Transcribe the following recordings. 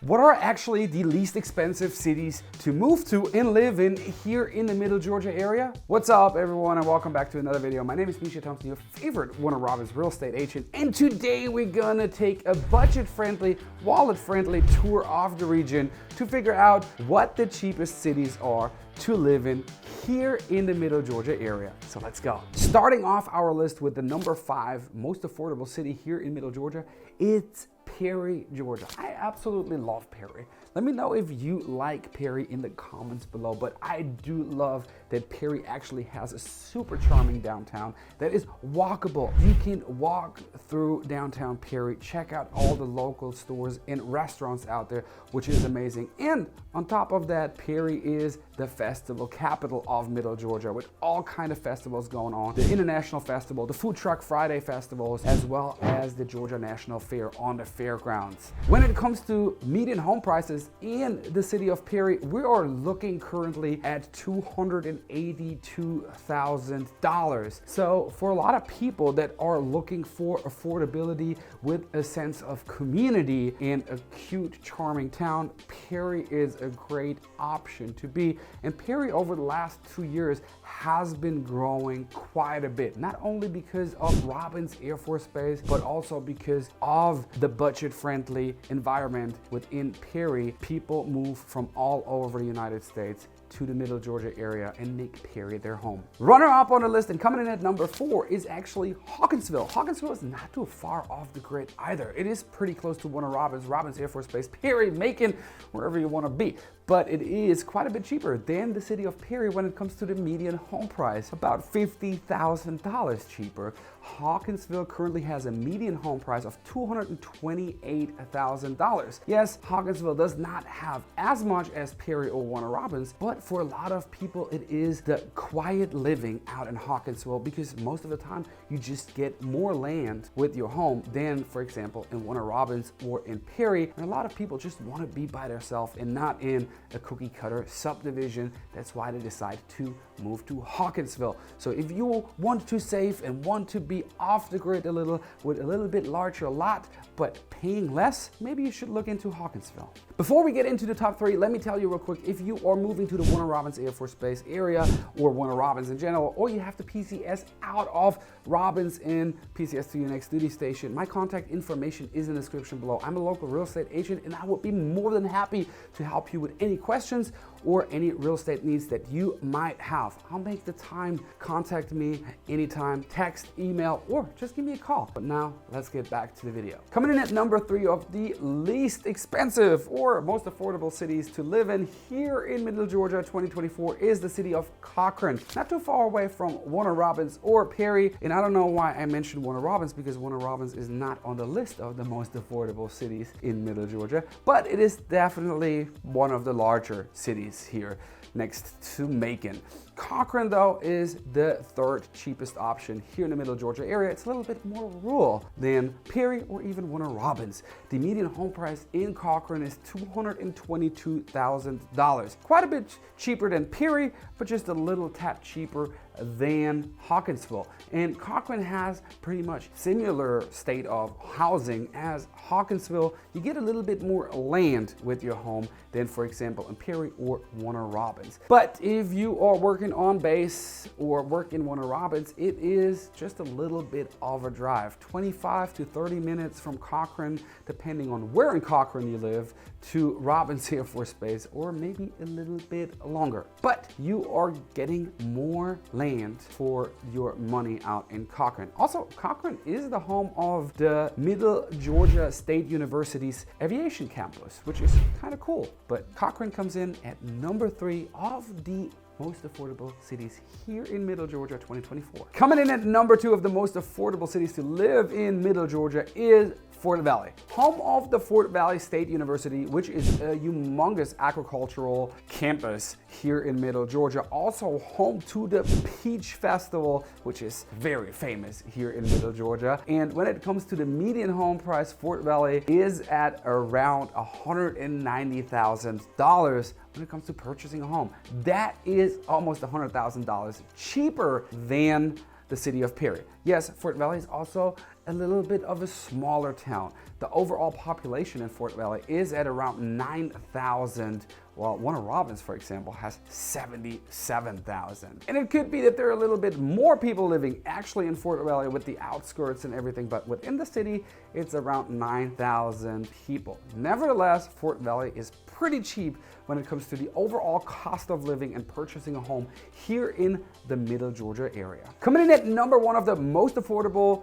What are actually the least expensive cities to move to and live in here in the Middle Georgia area? What's up everyone, and welcome back to another video. My name is Mischa Thompson, your favorite Warner Robins real estate agent, and today we're gonna take a budget-friendly, wallet-friendly tour of the region to figure out what the cheapest cities are to live in here in the Middle Georgia area. So let's go. Starting off our list with the number 5 most affordable city here in Middle Georgia, it's Perry, Georgia. I absolutely love Perry. Let me know if you like Perry in the comments below, but I do love that Perry actually has a super charming downtown that is walkable. You can walk through downtown Perry, check out all the local stores and restaurants out there, which is amazing. And on top of that, Perry is the festival capital of Middle Georgia with all kind of festivals going on. The International Festival, the Food Truck Friday festivals, as well as the Georgia National Fair on the fairgrounds. When it comes to median home prices in the city of Perry, we are looking currently at $282,000. So for a lot of people that are looking for affordability with a sense of community in a cute, charming town, Perry is a great option to be. And Perry over the last 2 years has been growing quite a bit, not only because of Robins Air Force Base, but also because of the budget-friendly environment within Perry. People move from all over the United States to the Middle Georgia area and make Perry their home. Runner up on the list and coming in at number 4 is actually Hawkinsville. Hawkinsville is not too far off the grid either. It is pretty close to one of Robins Air Force Base, Perry, Macon, wherever you want to be. But it is quite a bit cheaper than the city of Perry when it comes to the median home price, about $50,000 cheaper. Hawkinsville currently has a median home price of $228,000. Yes, Hawkinsville does not have as much as Perry or Warner Robins, but for a lot of people, it is the quiet living out in Hawkinsville because most of the time you just get more land with your home than, for example, in Warner Robins or in Perry. And a lot of people just want to be by themselves and not in a cookie cutter subdivision. That's why they decide to move to Hawkinsville. So if you want to save and want to be off the grid a little with a little bit larger lot, but paying less, maybe you should look into Hawkinsville. Before we get into the top 3, let me tell you real quick, if you are moving to the Warner Robins Air Force Base area or Warner Robins in general, or you have to PCS out of Robins in PCS to your next duty station, my contact information is in the description below. I'm a local real estate agent and I would be more than happy to help you with any questions or any real estate needs that you might have. I'll make the time. Contact me anytime, text, email, or just give me a call. But now let's get back to the video. Coming in at number 3 of the least expensive or most affordable cities to live in here in Middle Georgia 2024 is the city of Cochran. Not too far away from Warner Robins or Perry. And I don't know why I mentioned Warner Robins, because Warner Robins is not on the list of the most affordable cities in Middle Georgia, but it is definitely one of the larger cities here next to Macon. Cochran, though, is the 3rd cheapest option here in the Middle Georgia area. It's a little bit more rural than Perry or even Warner Robins. The median home price in Cochran is $222,000. Quite a bit cheaper than Perry, but just a little tad cheaper than Hawkinsville. And Cochran has pretty much similar state of housing as Hawkinsville. You get a little bit more land with your home than, for example, in Perry or Warner Robins. But if you are working on base or work in Warner Robins, it is just a little bit of a drive, 25 to 30 minutes from Cochran, depending on where in Cochran you live, to Robins Air Force Base, or maybe a little bit longer. But you are getting more land for your money out in Cochran. Also, Cochran is the home of the Middle Georgia State University's aviation campus, which is kind of cool. But Cochran comes in at number 3 of the most affordable cities here in Middle Georgia 2024. Coming in at number 2 of the most affordable cities to live in Middle Georgia is Fort Valley, home of the Fort Valley State University, which is a humongous agricultural campus here in Middle Georgia. Also home to the Peach Festival, which is very famous here in Middle Georgia. And when it comes to the median home price, Fort Valley is at around $190,000 when it comes to purchasing a home. That is almost $100,000 cheaper than the city of Perry. Yes, Fort Valley is also a little bit of a smaller town. The overall population in Fort Valley is at around 9,000. Well, Warner Robins, for example, has 77,000. And it could be that there are a little bit more people living actually in Fort Valley with the outskirts and everything, but within the city, it's around 9,000 people. Nevertheless, Fort Valley is pretty cheap when it comes to the overall cost of living and purchasing a home here in the Middle Georgia area. Coming in at number one of the most affordable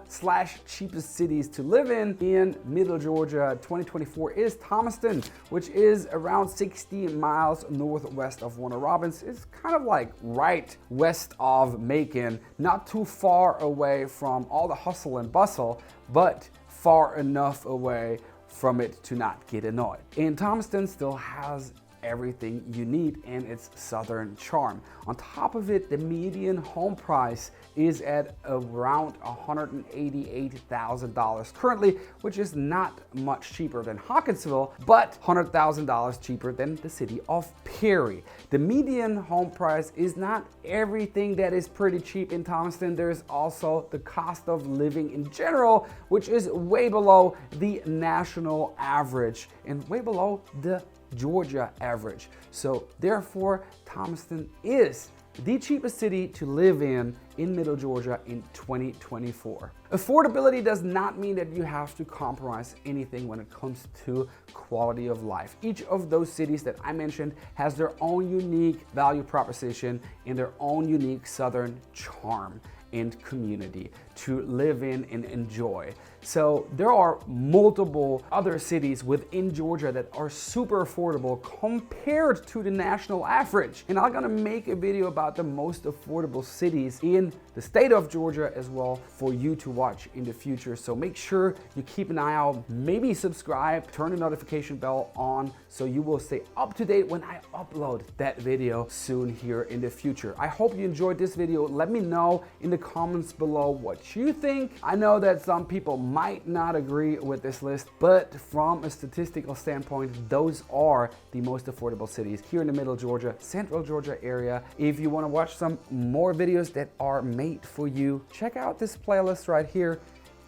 / cheapest cities to live in Middle Georgia 2024 is Thomason, which is around 60 miles northwest of Warner Robins. It's kind of like right west of Macon, not too far away from all the hustle and bustle, but far enough away from it to not get annoyed. And Thomason still has everything you need and its southern charm. On top of it, the median home price is at around $188,000 currently, which is not much cheaper than Hawkinsville, but $100,000 cheaper than the city of Perry. The median home price is not everything that is pretty cheap in Thomason. There's also the cost of living in general, which is way below the national average and way below the Georgia average. So therefore, Thomason is the cheapest city to live in Middle Georgia in 2024. Affordability does not mean that you have to compromise anything when it comes to quality of life. Each of those cities that I mentioned has their own unique value proposition and their own unique southern charm and community to live in and enjoy. So there are multiple other cities within Georgia that are super affordable compared to the national average. And I'm gonna make a video about the most affordable cities in the state of Georgia as well for you to watch in the future. So make sure you keep an eye out, maybe subscribe, turn the notification bell on so you will stay up to date when I upload that video soon here in the future. I hope you enjoyed this video. Let me know in the comments below what you think. I know that some people might not agree with this list, but from a statistical standpoint, those are the most affordable cities here in the Middle Georgia, Central Georgia area. If you want to watch some more videos that are made for you, check out this playlist right here,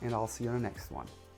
and I'll see you on the next one.